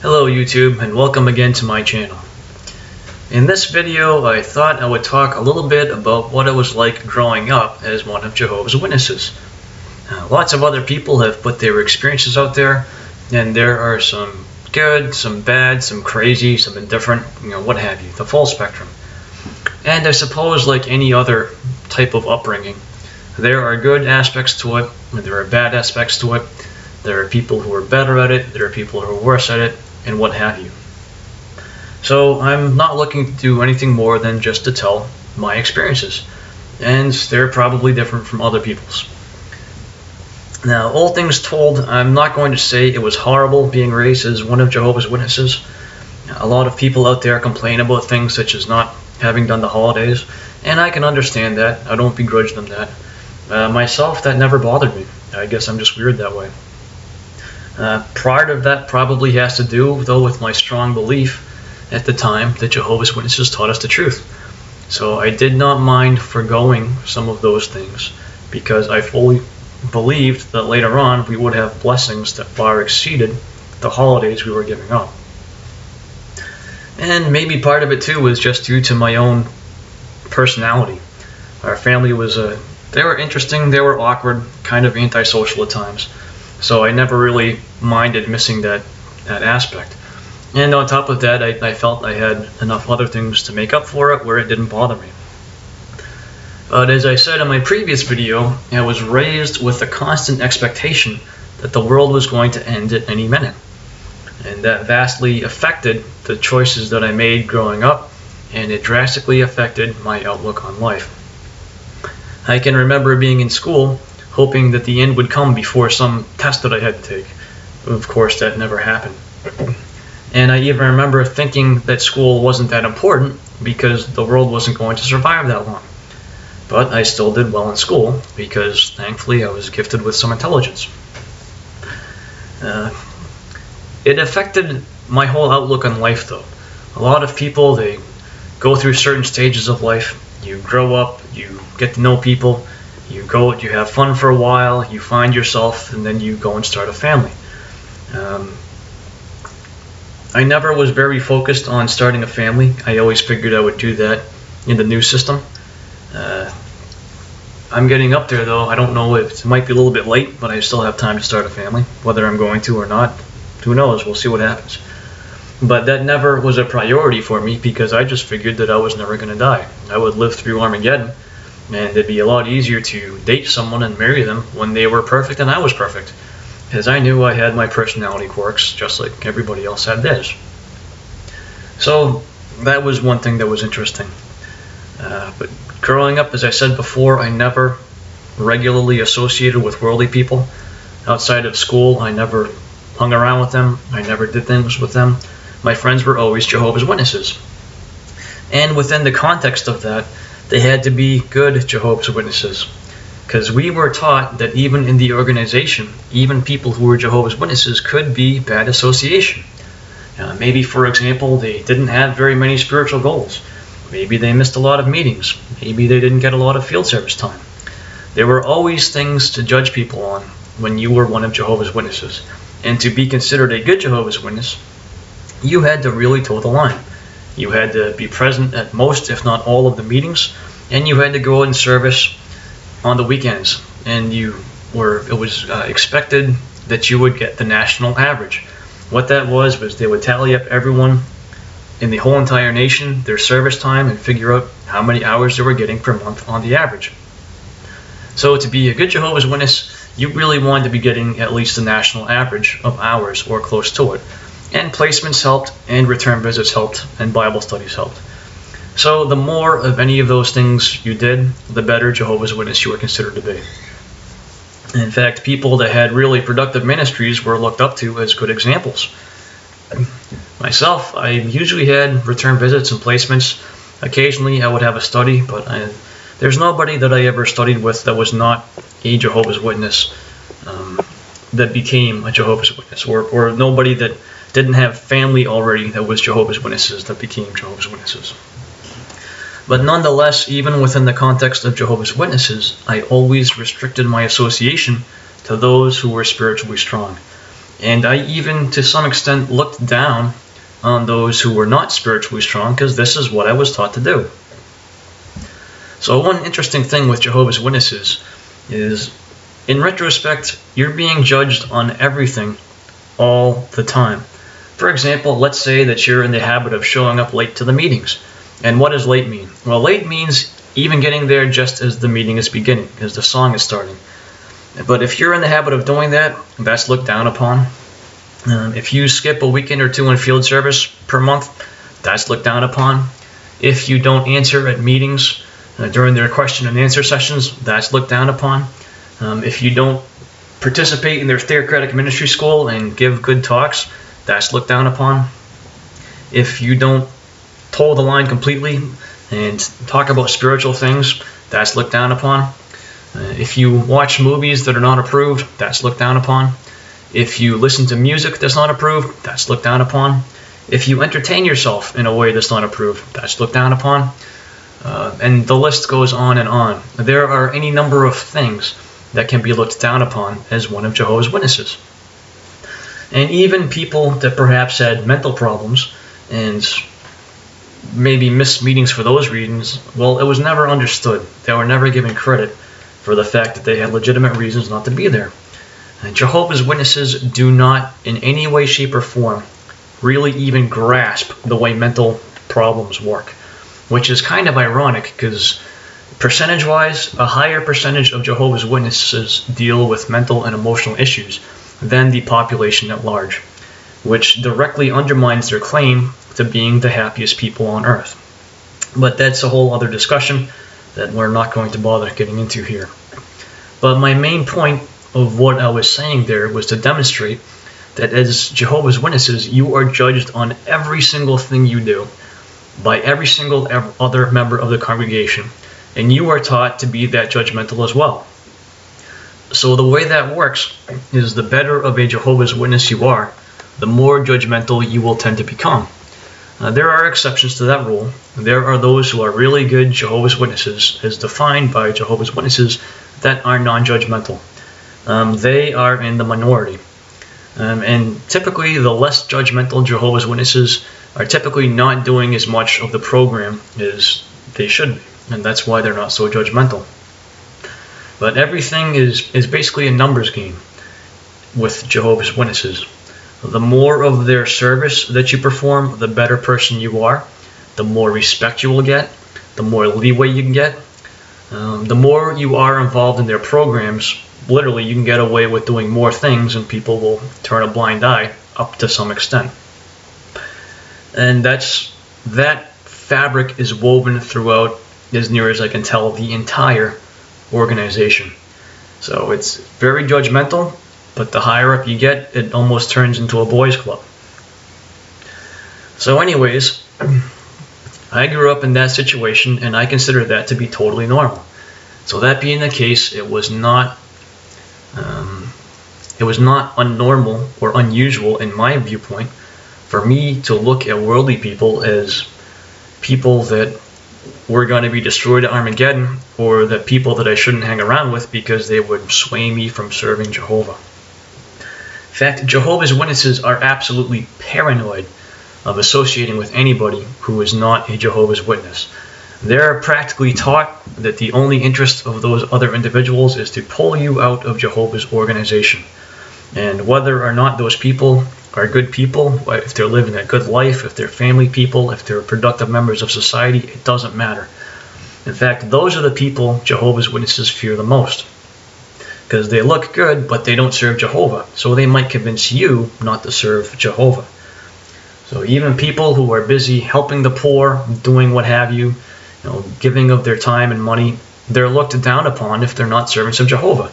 Hello YouTube, and welcome again to my channel. In this video I thought I would talk a little bit about what it was like growing up as one of Jehovah's Witnesses. Lots of other people have put their experiences out there, and there are some good, some bad, some crazy, some indifferent, what have you, the full spectrum. And I suppose like any other type of upbringing, there are good aspects to it, and there are bad aspects to it. There are people who are better at it, there are people who are worse at it, and what have you. So I'm not looking to do anything more than just to tell my experiences, and they're probably different from other people's. Now, all things told, I'm not going to say it was horrible being raised as one of Jehovah's Witnesses. A lot of people out there complain about things such as not having done the holidays, and I can understand that. I don't begrudge them that. Myself, that never bothered me. I guess I'm just weird that way. Part of that probably has to do, though, with my strong belief at the time that Jehovah's Witnesses taught us the truth. So I did not mind forgoing some of those things, because I fully believed that later on we would have blessings that far exceeded the holidays we were giving up. And maybe part of it too was just due to my own personality. Our family was they were interesting, they were awkward, kind of antisocial at times. So I never really minded missing that aspect. And on top of that, I felt I had enough other things to make up for it where it didn't bother me. But as I said in my previous video, I was raised with a constant expectation that the world was going to end at any minute. And that vastly affected the choices that I made growing up, and it drastically affected my outlook on life. I can remember being in school hoping that the end would come before some test that I had to take. Of course, that never happened. And I even remember thinking that school wasn't that important because the world wasn't going to survive that long. But I still did well in school because, thankfully, I was gifted with some intelligence. It affected my whole outlook on life, though. A lot of people, they go through certain stages of life. You grow up, you get to know people, you have fun for a while, you find yourself, and then you go and start a family. I never was very focused on starting a family. I always figured I would do that in the new system. I'm getting up there, though. I don't know if it might be a little bit late, but I still have time to start a family. Whether I'm going to or not, who knows? We'll see what happens. But that never was a priority for me because I just figured that I was never going to die. I would live through Armageddon, and it'd be a lot easier to date someone and marry them when they were perfect and I was perfect, because I knew I had my personality quirks just like everybody else had theirs. So that was one thing that was interesting. But growing up, as I said before, I never regularly associated with worldly people. Outside of school, I never hung around with them. I never did things with them. My friends were always Jehovah's Witnesses. And within the context of that, they had to be good Jehovah's Witnesses, because we were taught that even in the organization, even people who were Jehovah's Witnesses could be bad association. Maybe, for example, they didn't have very many spiritual goals. Maybe they missed a lot of meetings. Maybe they didn't get a lot of field service time. There were always things to judge people on when you were one of Jehovah's Witnesses. And to be considered a good Jehovah's Witness, you had to really toe the line. You had to be present at most, if not all, of the meetings, and you had to go in service on the weekends. And it was expected that you would get the national average. What that was they would tally up everyone in the whole entire nation, their service time, and figure out how many hours they were getting per month on the average. So to be a good Jehovah's Witness, you really wanted to be getting at least the national average of hours or close to it. And placements helped, and return visits helped, and Bible studies helped. So the more of any of those things you did, the better Jehovah's Witness you were considered to be. In fact, people that had really productive ministries were looked up to as good examples. Myself, I usually had return visits and placements. Occasionally I would have a study, but there's nobody that I ever studied with that was not a Jehovah's Witness that became a Jehovah's Witness, or nobody that didn't have family already that was Jehovah's Witnesses that became Jehovah's Witnesses. But nonetheless, even within the context of Jehovah's Witnesses, I always restricted my association to those who were spiritually strong. And I even, to some extent, looked down on those who were not spiritually strong, because this is what I was taught to do. So one interesting thing with Jehovah's Witnesses is, in retrospect, you're being judged on everything all the time. For example, let's say that you're in the habit of showing up late to the meetings. And what does late mean? Well, late means even getting there just as the meeting is beginning, as the song is starting. But if you're in the habit of doing that, that's looked down upon. If you skip a weekend or two in field service per month, that's looked down upon. If you don't answer at meetings during their question and answer sessions, that's looked down upon. If you don't participate in their theocratic ministry school and give good talks, that's looked down upon. If you don't toe the line completely and talk about spiritual things, that's looked down upon. If you watch movies that are not approved, that's looked down upon. If you listen to music that's not approved, that's looked down upon. If you entertain yourself in a way that's not approved, that's looked down upon. And the list goes on and on. There are any number of things that can be looked down upon as one of Jehovah's Witnesses. And even people that perhaps had mental problems and maybe missed meetings for those reasons, well, it was never understood. They were never given credit for the fact that they had legitimate reasons not to be there. And Jehovah's Witnesses do not in any way, shape, or form really even grasp the way mental problems work, which is kind of ironic because percentage-wise, a higher percentage of Jehovah's Witnesses deal with mental and emotional issues than the population at large, which directly undermines their claim to being the happiest people on earth. But that's a whole other discussion that we're not going to bother getting into here. But my main point of what I was saying there was to demonstrate that as Jehovah's Witnesses, you are judged on every single thing you do by every single other member of the congregation, and you are taught to be that judgmental as well. So the way that works is the better of a Jehovah's Witness you are, the more judgmental you will tend to become. There are exceptions to that rule. There are those who are really good Jehovah's Witnesses, as defined by Jehovah's Witnesses, that are non-judgmental. They are in the minority. And typically the less judgmental Jehovah's Witnesses are typically not doing as much of the program as they should be, and that's why they're not so judgmental. But everything is basically a numbers game with Jehovah's Witnesses. The more of their service that you perform, the better person you are, the more respect you will get, the more leeway you can get. The more you are involved in their programs, literally you can get away with doing more things and people will turn a blind eye up to some extent. And that fabric is woven throughout, as near as I can tell, the entire organization. So it's very judgmental, but the higher up you get, it almost turns into a boys' club. So anyways, I grew up in that situation and I consider that to be totally normal. So that being the case, it was not unnormal or unusual in my viewpoint for me to look at worldly people as people that were going to be destroyed at Armageddon, or the people that I shouldn't hang around with because they would sway me from serving Jehovah. In fact, Jehovah's Witnesses are absolutely paranoid of associating with anybody who is not a Jehovah's Witness. They're practically taught that the only interest of those other individuals is to pull you out of Jehovah's organization. And whether or not those people are good people, if they're living a good life, if they're family people, if they're productive members of society, it doesn't matter. In fact, those are the people Jehovah's Witnesses fear the most, because they look good, but they don't serve Jehovah. So they might convince you not to serve Jehovah. So even people who are busy helping the poor, doing what have you, giving of their time and money, they're looked down upon if they're not servants of Jehovah.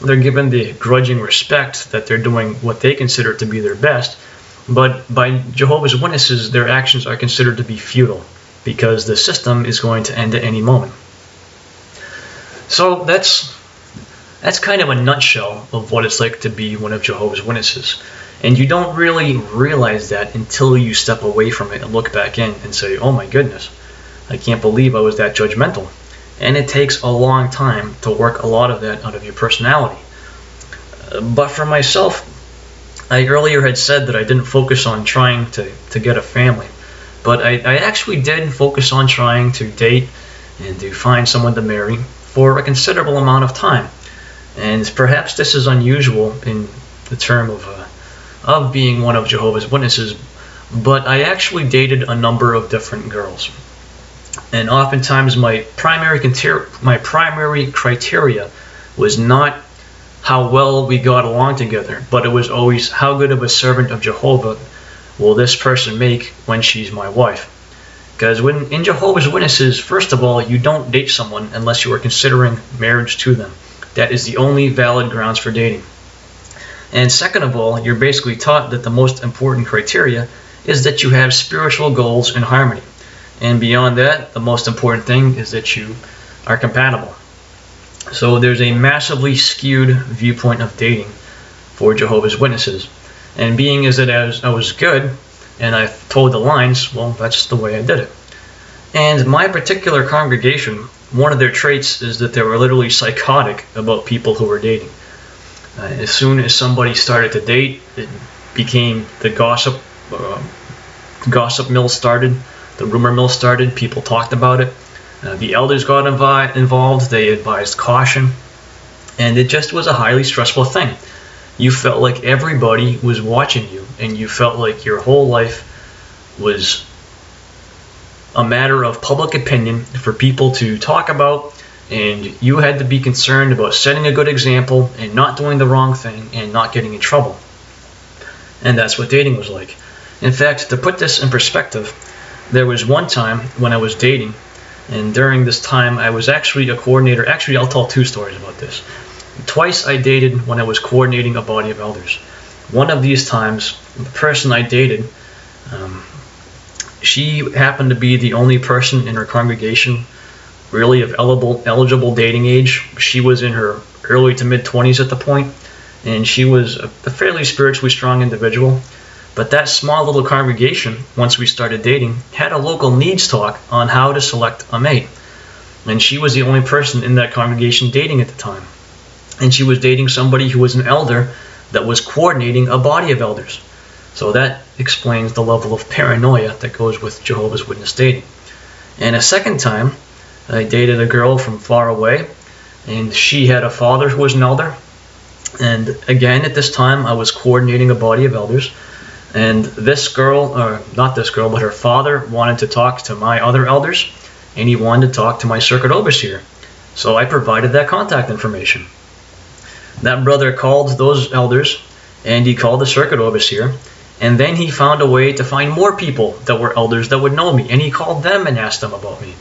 They're given the grudging respect that they're doing what they consider to be their best, but by Jehovah's Witnesses, their actions are considered to be futile, because the system is going to end at any moment. So that's kind of a nutshell of what it's like to be one of Jehovah's Witnesses. And you don't really realize that until you step away from it and look back in and say, oh my goodness, I can't believe I was that judgmental. And it takes a long time to work a lot of that out of your personality. But for myself, I earlier had said that I didn't focus on trying to get a family, but I actually did focus on trying to date and to find someone to marry for a considerable amount of time. And perhaps this is unusual in the term of being one of Jehovah's Witnesses, but I actually dated a number of different girls. And oftentimes my primary criteria was not how well we got along together, but it was always how good of a servant of Jehovah will this person make when she's my wife. Because when in Jehovah's Witnesses, first of all, you don't date someone unless you are considering marriage to them. That is the only valid grounds for dating. And second of all, you're basically taught that the most important criteria is that you have spiritual goals in harmony. And beyond that, the most important thing is that you are compatible. So there's a massively skewed viewpoint of dating for Jehovah's Witnesses. And being as that I was good and I told the lines, well, that's the way I did it. And my particular congregation, one of their traits is that they were literally psychotic about people who were dating. As soon as somebody started to date, it became the gossip mill started, the rumor mill started, people talked about it. The elders got involved, they advised caution, and it just was a highly stressful thing. You felt like everybody was watching you, and you felt like your whole life was a matter of public opinion for people to talk about, and you had to be concerned about setting a good example and not doing the wrong thing and not getting in trouble. And that's what dating was like. In fact, to put this in perspective, there was one time when I was dating, and during this time I was actually a coordinator. Actually, I'll tell two stories about this. Twice I dated when I was coordinating a body of elders. One of these times, the person I dated, she happened to be the only person in her congregation really of eligible dating age. She was in her early to mid-20s at the point, and she was a fairly spiritually strong individual. But that small little congregation, once we started dating, had a local needs talk on how to select a mate. And she was the only person in that congregation dating at the time. And she was dating somebody who was an elder that was coordinating a body of elders. So that explains the level of paranoia that goes with Jehovah's Witness dating. And a second time, I dated a girl from far away, and she had a father who was an elder. And again, at this time, I was coordinating a body of elders. And this girl, or not this girl, but her father wanted to talk to my other elders, and he wanted to talk to my circuit overseer. So I provided that contact information. That brother called those elders, and he called the circuit overseer, and then he found a way to find more people that were elders that would know me, and he called them and asked them about me.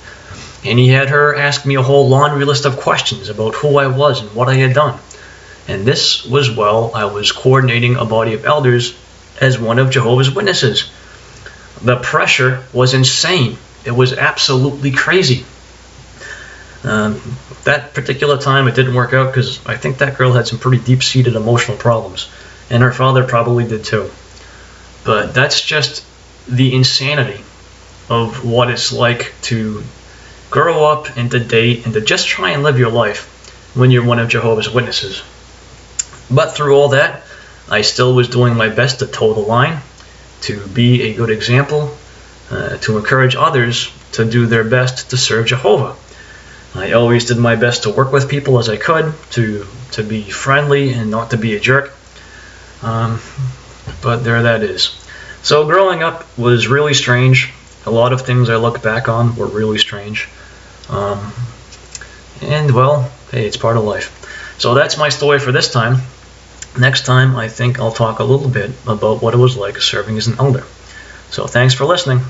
And he had her ask me a whole laundry list of questions about who I was and what I had done. And this was while I was coordinating a body of elders as one of Jehovah's Witnesses. The pressure was insane. It was absolutely crazy. That particular time it didn't work out because I think that girl had some pretty deep-seated emotional problems, and her father probably did too. But that's just the insanity of what it's like to grow up and to date and to just try and live your life when you're one of Jehovah's Witnesses. But through all that, I still was doing my best to toe the line, to be a good example, to encourage others to do their best to serve Jehovah. I always did my best to work with people as I could, to be friendly and not to be a jerk. But there that is. So growing up was really strange. A lot of things I look back on were really strange. And well, hey, it's part of life. So that's my story for this time. Next time, I think I'll talk a little bit about what it was like serving as an elder. So thanks for listening.